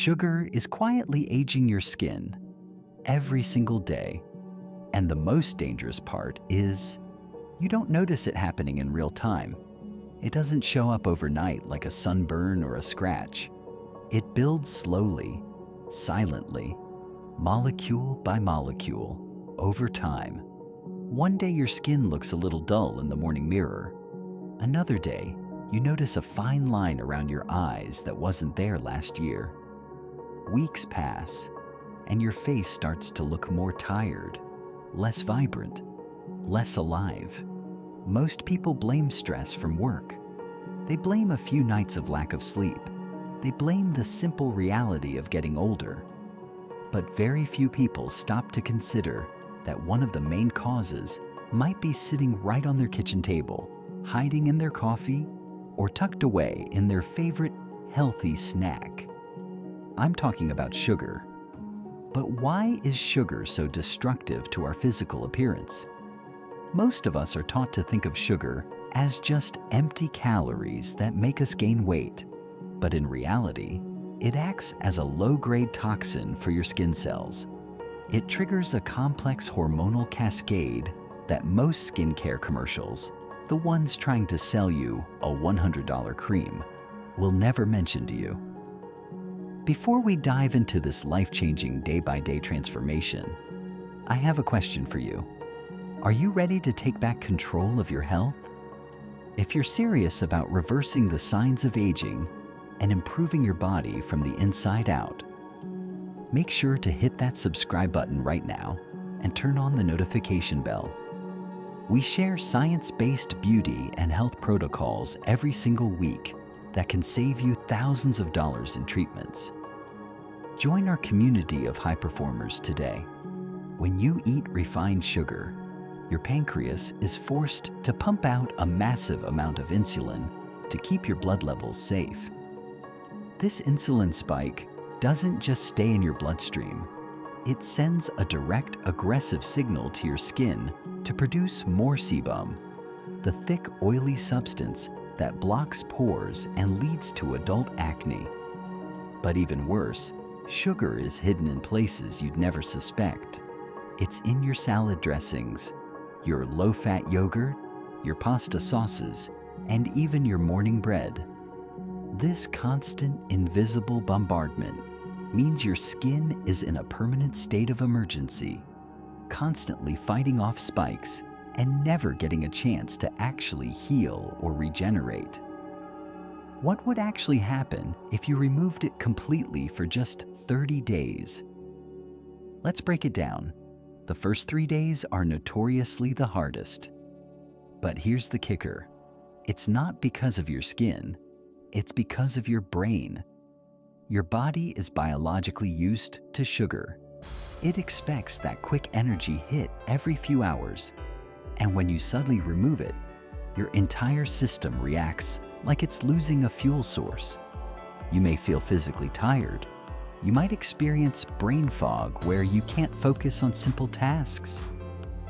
Sugar is quietly aging your skin every single day. And the most dangerous part is you don't notice it happening in real time. It doesn't show up overnight like a sunburn or a scratch. It builds slowly, silently, molecule by molecule, over time. One day your skin looks a little dull in the morning mirror. Another day, you notice a fine line around your eyes that wasn't there last year. Weeks pass, and your face starts to look more tired, less vibrant, less alive. Most people blame stress from work. They blame a few nights of lack of sleep. They blame the simple reality of getting older. But very few people stop to consider that one of the main causes might be sitting right on their kitchen table, hiding in their coffee, or tucked away in their favorite healthy snack. I'm talking about sugar. But why is sugar so destructive to our physical appearance? Most of us are taught to think of sugar as just empty calories that make us gain weight. But in reality, it acts as a low-grade toxin for your skin cells. It triggers a complex hormonal cascade that most skincare commercials, the ones trying to sell you a $100 cream, will never mention to you. Before we dive into this life-changing day-by-day transformation, I have a question for you. Are you ready to take back control of your health? If you're serious about reversing the signs of aging and improving your body from the inside out, make sure to hit that subscribe button right now and turn on the notification bell. We share science-based beauty and health protocols every single week that can save you thousands of dollars in treatments. Join our community of high performers today. When you eat refined sugar, your pancreas is forced to pump out a massive amount of insulin to keep your blood levels safe. This insulin spike doesn't just stay in your bloodstream. It sends a direct aggressive signal to your skin to produce more sebum, the thick, oily substance that blocks pores and leads to adult acne. But even worse, sugar is hidden in places you'd never suspect. It's in your salad dressings, your low-fat yogurt, your pasta sauces, and even your morning bread. This constant, invisible bombardment means your skin is in a permanent state of emergency, constantly fighting off spikes and never getting a chance to actually heal or regenerate. What would actually happen if you removed it completely for just 30 days? Let's break it down. The first 3 days are notoriously the hardest. But here's the kicker. It's not because of your skin, it's because of your brain. Your body is biologically used to sugar. It expects that quick energy hit every few hours. And when you suddenly remove it, your entire system reacts like it's losing a fuel source. You may feel physically tired. You might experience brain fog where you can't focus on simple tasks.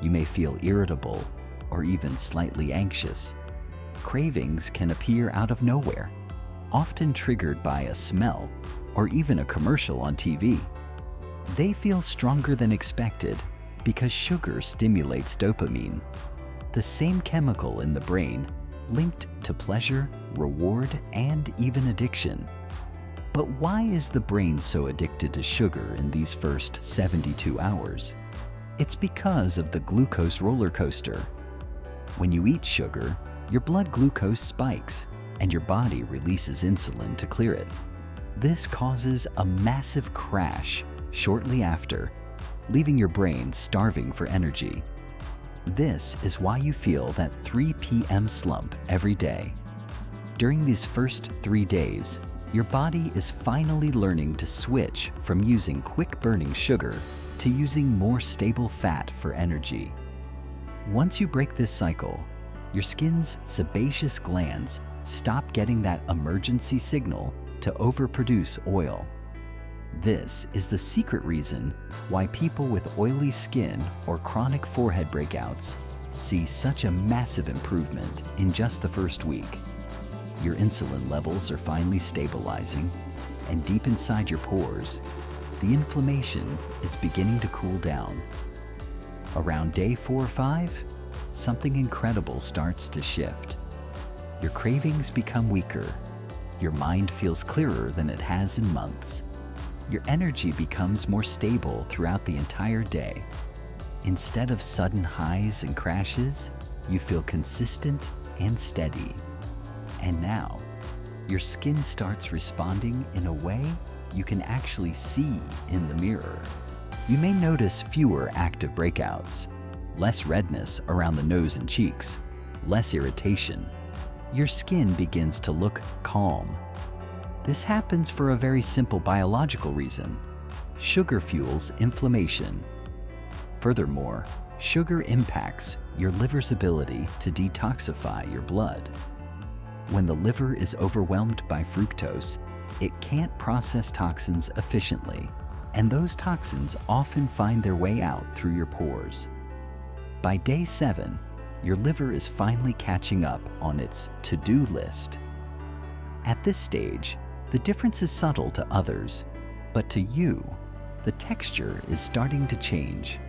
You may feel irritable or even slightly anxious. Cravings can appear out of nowhere, often triggered by a smell or even a commercial on TV. They feel stronger than expected because sugar stimulates dopamine, the same chemical in the brain linked to pleasure, reward, and even addiction. But why is the brain so addicted to sugar in these first 72 hours? It's because of the glucose roller coaster. When you eat sugar, your blood glucose spikes and your body releases insulin to clear it. This causes a massive crash shortly after, leaving your brain starving for energy. This is why you feel that 3 p.m. slump every day. During these first 3 days, your body is finally learning to switch from using quick-burning sugar to using more stable fat for energy. Once you break this cycle, your skin's sebaceous glands stop getting that emergency signal to overproduce oil. This is the secret reason why people with oily skin or chronic forehead breakouts see such a massive improvement in just the first week. Your insulin levels are finally stabilizing, and deep inside your pores, the inflammation is beginning to cool down. Around day 4 or 5, something incredible starts to shift. Your cravings become weaker. Your mind feels clearer than it has in months. Your energy becomes more stable throughout the entire day. Instead of sudden highs and crashes, you feel consistent and steady. And now, your skin starts responding in a way you can actually see in the mirror. You may notice fewer active breakouts, less redness around the nose and cheeks, less irritation. Your skin begins to look calm. This happens for a very simple biological reason. Sugar fuels inflammation. Furthermore, sugar impacts your liver's ability to detoxify your blood. When the liver is overwhelmed by fructose, it can't process toxins efficiently, and those toxins often find their way out through your pores. By day 7, your liver is finally catching up on its to-do list. At this stage, the difference is subtle to others, but to you, the texture is starting to change.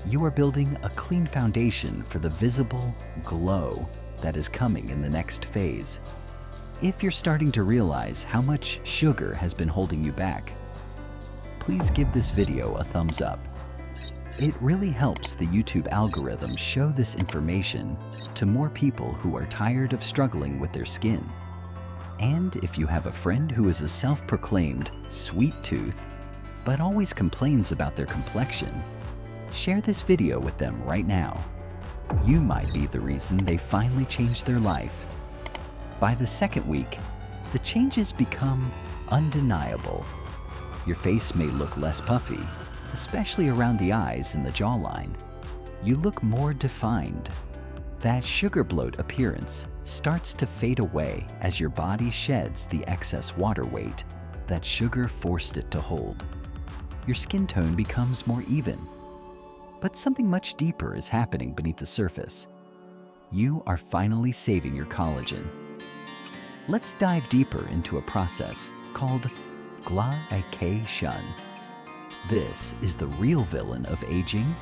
You are building a clean foundation for the visible glow that is coming in the next phase. If you're starting to realize how much sugar has been holding you back, please give this video a thumbs up. It really helps the YouTube algorithm show this information to more people who are tired of struggling with their skin. And if you have a friend who is a self-proclaimed sweet tooth, but always complains about their complexion, share this video with them right now. You might be the reason they finally changed their life. By the second week, the changes become undeniable. Your face may look less puffy, especially around the eyes and the jawline. You look more defined. That sugar bloat appearance starts to fade away as your body sheds the excess water weight that sugar forced it to hold. Your skin tone becomes more even. But something much deeper is happening beneath the surface. You are finally saving your collagen. Let's dive deeper into a process called glycation. This is the real villain of aging.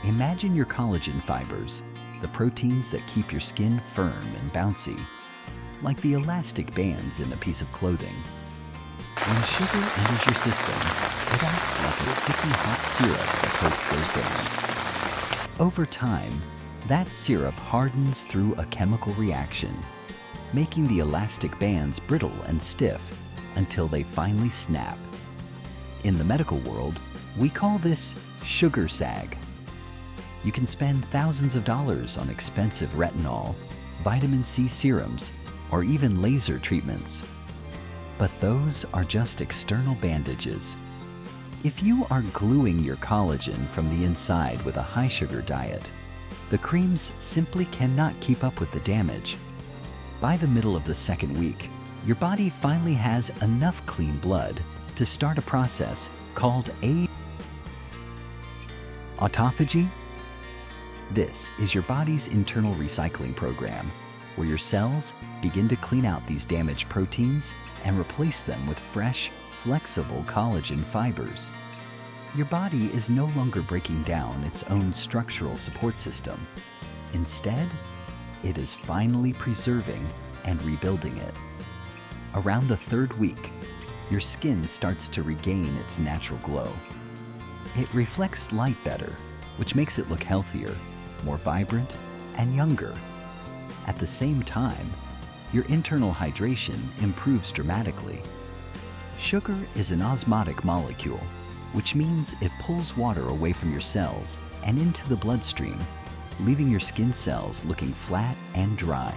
Imagine your collagen fibers, the proteins that keep your skin firm and bouncy, like the elastic bands in a piece of clothing. When sugar enters your system, it acts like a sticky hot syrup that coats those bands. Over time, that syrup hardens through a chemical reaction, making the elastic bands brittle and stiff until they finally snap. In the medical world, we call this sugar sag. You can spend thousands of dollars on expensive retinol, vitamin C serums, or even laser treatments. But those are just external bandages. If you are gluing your collagen from the inside with a high sugar diet, the creams simply cannot keep up with the damage. By the middle of the second week, your body finally has enough clean blood to start a process called autophagy. This is your body's internal recycling program, where your cells begin to clean out these damaged proteins and replace them with fresh, flexible collagen fibers. Your body is no longer breaking down its own structural support system. Instead, it is finally preserving and rebuilding it. Around the third week, your skin starts to regain its natural glow. It reflects light better, which makes it look healthier, more vibrant, and younger. At the same time, your internal hydration improves dramatically. Sugar is an osmotic molecule, which means it pulls water away from your cells and into the bloodstream, leaving your skin cells looking flat and dry.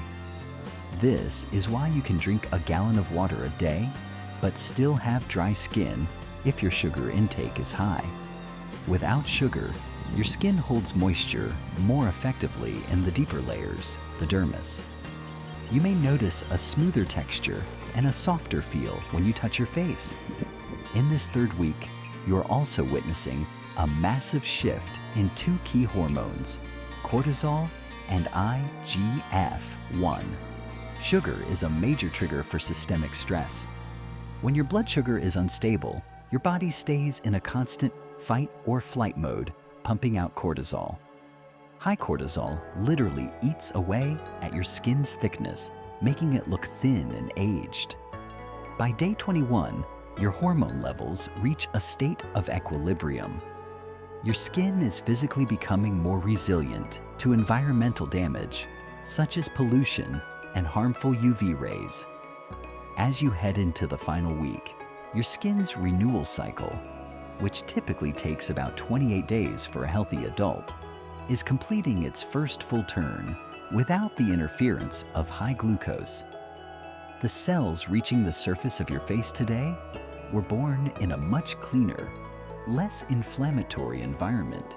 This is why you can drink a gallon of water a day, but still have dry skin if your sugar intake is high. Without sugar, your skin holds moisture more effectively in the deeper layers, the dermis. You may notice a smoother texture and a softer feel when you touch your face. In this third week, you are also witnessing a massive shift in two key hormones, cortisol and IGF-1. Sugar is a major trigger for systemic stress. When your blood sugar is unstable, your body stays in a constant fight or flight mode, pumping out cortisol. High cortisol literally eats away at your skin's thickness, making it look thin and aged. By day 21, your hormone levels reach a state of equilibrium. Your skin is physically becoming more resilient to environmental damage, such as pollution and harmful UV rays. As you head into the final week, your skin's renewal cycle, which typically takes about 28 days for a healthy adult, is completing its first full turn without the interference of high glucose. The cells reaching the surface of your face today were born in a much cleaner, less inflammatory environment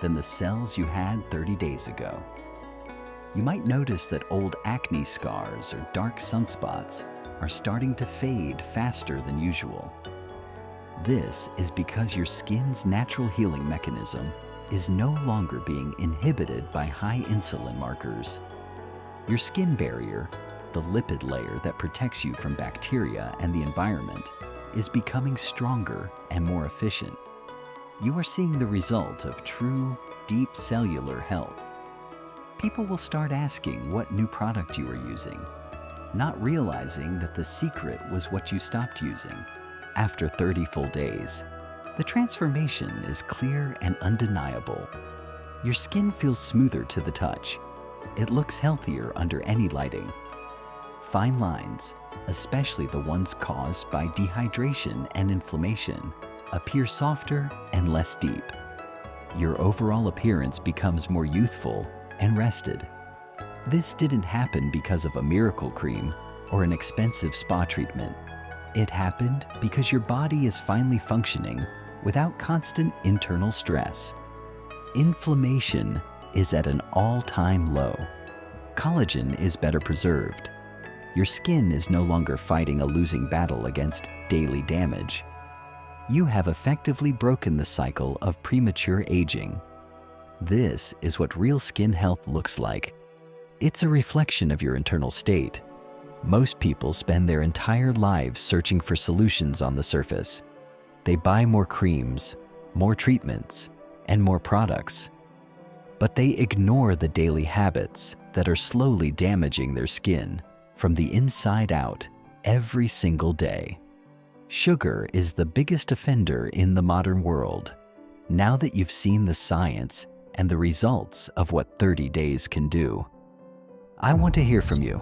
than the cells you had 30 days ago. You might notice that old acne scars or dark sunspots are starting to fade faster than usual. This is because your skin's natural healing mechanism is no longer being inhibited by high insulin markers. Your skin barrier, the lipid layer that protects you from bacteria and the environment, is becoming stronger and more efficient. You are seeing the result of true, deep cellular health. People will start asking what new product you are using, not realizing that the secret was what you stopped using. After 30 full days, the transformation is clear and undeniable. Your skin feels smoother to the touch. It looks healthier under any lighting. Fine lines, especially the ones caused by dehydration and inflammation, appear softer and less deep. Your overall appearance becomes more youthful and rested. This didn't happen because of a miracle cream or an expensive spa treatment. It happened because your body is finally functioning without constant internal stress. Inflammation is at an all-time low. Collagen is better preserved. Your skin is no longer fighting a losing battle against daily damage. You have effectively broken the cycle of premature aging. This is what real skin health looks like. It's a reflection of your internal state. Most people spend their entire lives searching for solutions on the surface. They buy more creams, more treatments, and more products. But they ignore the daily habits that are slowly damaging their skin from the inside out every single day. Sugar is the biggest offender in the modern world. Now that you've seen the science and the results of what 30 days can do, I want to hear from you.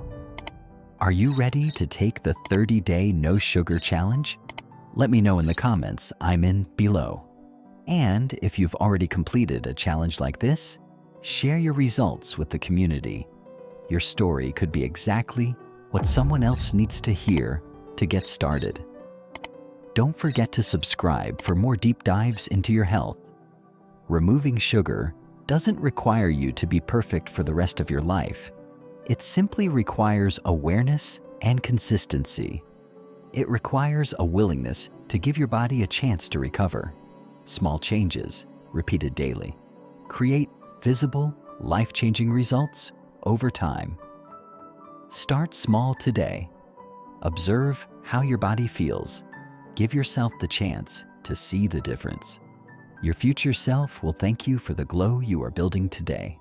Are you ready to take the 30-day no sugar challenge? Let me know in the comments I'm in below. And if you've already completed a challenge like this, share your results with the community. Your story could be exactly what someone else needs to hear to get started. Don't forget to subscribe for more deep dives into your health. Removing sugar doesn't require you to be perfect for the rest of your life. It simply requires awareness and consistency. It requires a willingness to give your body a chance to recover. Small changes, repeated daily, create visible, life-changing results over time. Start small today. Observe how your body feels. Give yourself the chance to see the difference. Your future self will thank you for the glow you are building today.